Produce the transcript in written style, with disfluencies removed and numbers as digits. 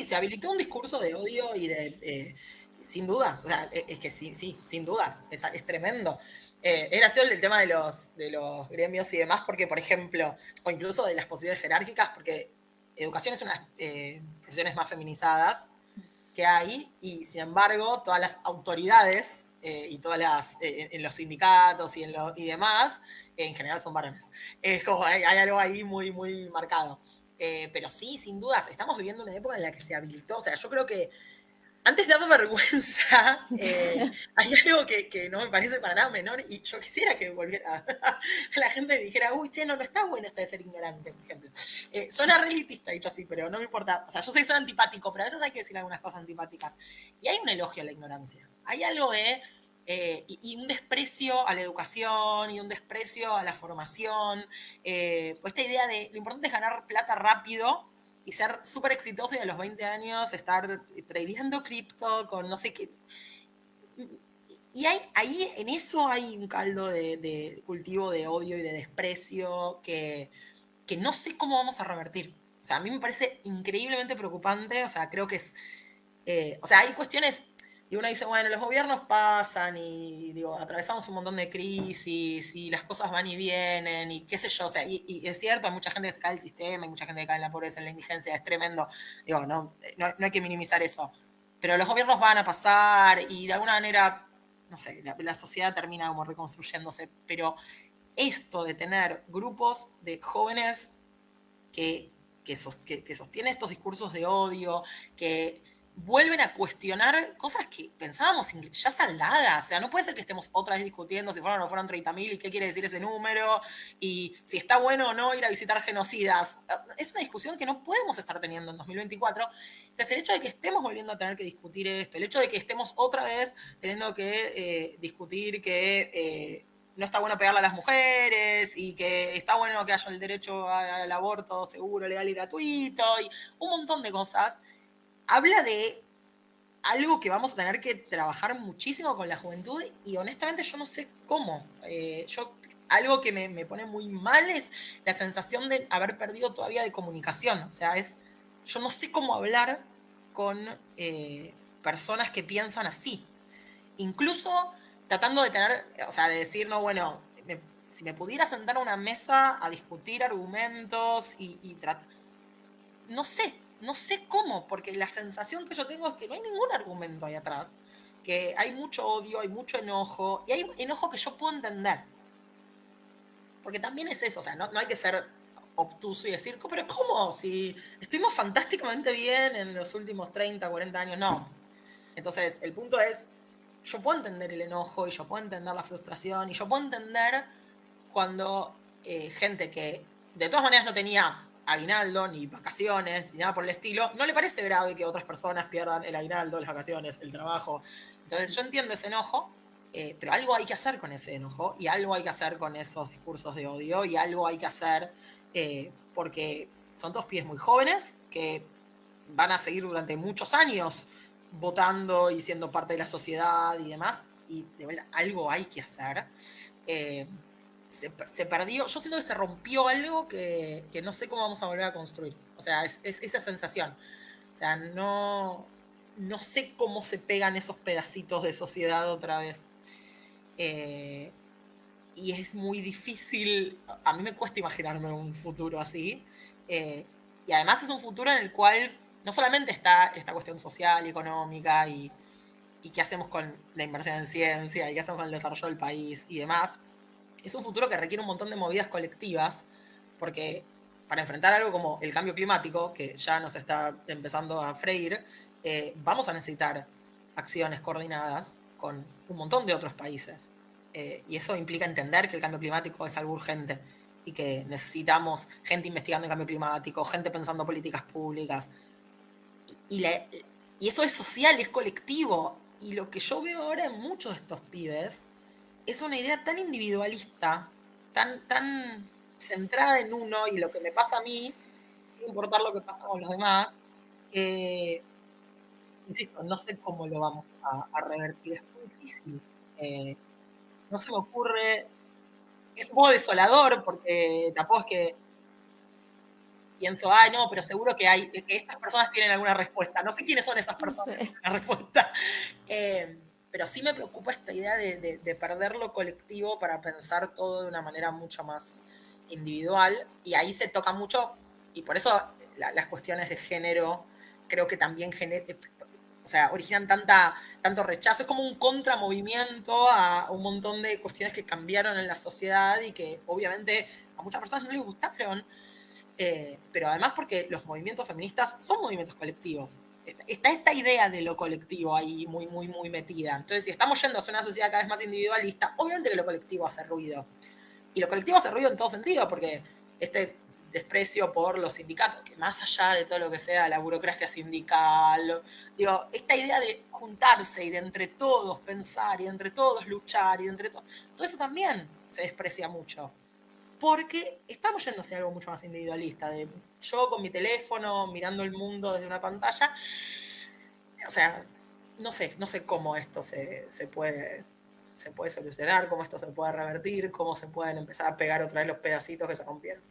sí, se habilitó un discurso de odio y sin dudas, o sea, es que sí, sí, sin dudas, es tremendo. Es gracioso el tema de los gremios y demás, porque, por ejemplo, o incluso de las posiciones jerárquicas, porque educación es una de las profesiones más feminizadas que hay, y sin embargo, todas las autoridades y todas las, en los sindicatos y demás, en general son varones. Es como hay algo ahí muy, muy marcado. Pero sí, sin dudas, estamos viviendo una época en la que se habilitó. O sea, yo creo que antes daba vergüenza. Hay algo que no me parece para nada menor y yo quisiera que volviera la gente dijera, uy, che, no, no está bueno esto de ser ignorante, por ejemplo. Suena re elitista dicho así, pero no me importa. O sea, yo sé que suena antipático, pero a veces hay que decir algunas cosas antipáticas. Y hay un elogio a la ignorancia. Hay algo de y un desprecio a la educación y un desprecio a la formación. Pues esta idea de lo importante es ganar plata rápido y ser súper exitoso y a los 20 años estar tradeando cripto con no sé qué. Y ahí en eso hay un caldo de cultivo de odio y de desprecio que no sé cómo vamos a revertir. O sea, a mí me parece increíblemente preocupante. O sea, creo que es. O sea, hay cuestiones. Y uno dice, bueno, los gobiernos pasan y digo, atravesamos un montón de crisis y las cosas van y vienen y qué sé yo. O sea, y es cierto, hay mucha gente que se cae del sistema, hay mucha gente que cae en la pobreza, en la indigencia, es tremendo. Digo, no hay que minimizar eso. Pero los gobiernos van a pasar y de alguna manera, no sé, la sociedad termina como reconstruyéndose. Pero esto de tener grupos de jóvenes que, que sostienen estos discursos de odio, que vuelven a cuestionar cosas que pensábamos ya saldadas. O sea, no puede ser que estemos otra vez discutiendo si fueron o no fueron 30.000 y qué quiere decir ese número y si está bueno o no ir a visitar genocidas. Es una discusión que no podemos estar teniendo en 2024. Entonces, el hecho de que estemos volviendo a tener que discutir esto, el hecho de que estemos otra vez teniendo que discutir que no está bueno pegarle a las mujeres y que está bueno que haya el derecho al aborto seguro, legal y gratuito y un montón de cosas, habla de algo que vamos a tener que trabajar muchísimo con la juventud y honestamente yo no sé cómo. Algo que me pone muy mal es la sensación de haber perdido todavía de comunicación. O sea, yo no sé cómo hablar con personas que piensan así. Incluso tratando de tener, o sea, de decir, no, bueno, si me pudiera sentar a una mesa a discutir argumentos no sé cómo, porque la sensación que yo tengo es que no hay ningún argumento ahí atrás, que hay mucho odio, hay mucho enojo, y hay enojo que yo puedo entender, porque también es eso, o sea, no hay que ser obtuso y decir, pero ¿cómo? Si estuvimos fantásticamente bien en los últimos 30, 40 años, no. Entonces, el punto es, yo puedo entender el enojo y yo puedo entender la frustración y yo puedo entender cuando gente que de todas maneras no tenía aguinaldo, ni vacaciones, ni nada por el estilo, no le parece grave que otras personas pierdan el aguinaldo, las vacaciones, el trabajo. Entonces yo entiendo ese enojo, pero algo hay que hacer con ese enojo y algo hay que hacer con esos discursos de odio y algo hay que hacer porque son todos pibes muy jóvenes que van a seguir durante muchos años votando y siendo parte de la sociedad y demás, y de verdad algo hay que hacer. Eh, se perdió, yo siento que se rompió algo que no sé cómo vamos a volver a construir. O sea, es esa sensación. O sea, no sé cómo se pegan esos pedacitos de sociedad otra vez. Eh, y es muy difícil, a mí me cuesta imaginarme un futuro así. eh, y además es un futuro en el cual no solamente está esta cuestión social y económica y qué hacemos con la inversión en ciencia y qué hacemos con el desarrollo del país y demás, es un futuro que requiere un montón de movidas colectivas, porque para enfrentar algo como el cambio climático, que ya nos está empezando a freír, vamos a necesitar acciones coordinadas con un montón de otros países. Y eso implica entender que el cambio climático es algo urgente y que necesitamos gente investigando el cambio climático, gente pensando políticas públicas. Y, la- y eso es social, es colectivo. Y lo que yo veo ahora en muchos de estos pibes es una idea tan individualista, tan centrada en uno y lo que me pasa a mí, sin importar lo que pasa con los demás, que, insisto, no sé cómo lo vamos a revertir, es muy difícil. Eh, no se me ocurre, es un poco desolador porque tampoco es que, pienso, ay, no, pero seguro que estas personas tienen alguna respuesta. No sé quiénes son esas personas que Sí. tienen una respuesta. Pero sí me preocupa esta idea de perder lo colectivo para pensar todo de una manera mucho más individual, y ahí se toca mucho, y por eso las cuestiones de género creo que también o sea, originan tanto rechazo. Es como un contramovimiento a un montón de cuestiones que cambiaron en la sociedad y que obviamente a muchas personas no les gustaron, pero además porque los movimientos feministas son movimientos colectivos. Está esta idea de lo colectivo ahí muy, muy, muy metida. Entonces, si estamos yendo hacia una sociedad cada vez más individualista, obviamente que lo colectivo hace ruido. Y lo colectivo hace ruido en todo sentido, porque este desprecio por los sindicatos, que más allá de todo lo que sea la burocracia sindical, digo, esta idea de juntarse y de entre todos pensar y de entre todos luchar y de entre todos, todo eso también se desprecia mucho, porque estamos yendo hacia algo mucho más individualista, de yo con mi teléfono mirando el mundo desde una pantalla. O sea, no sé cómo esto se puede solucionar, cómo esto se puede revertir, cómo se pueden empezar a pegar otra vez los pedacitos que se rompieron.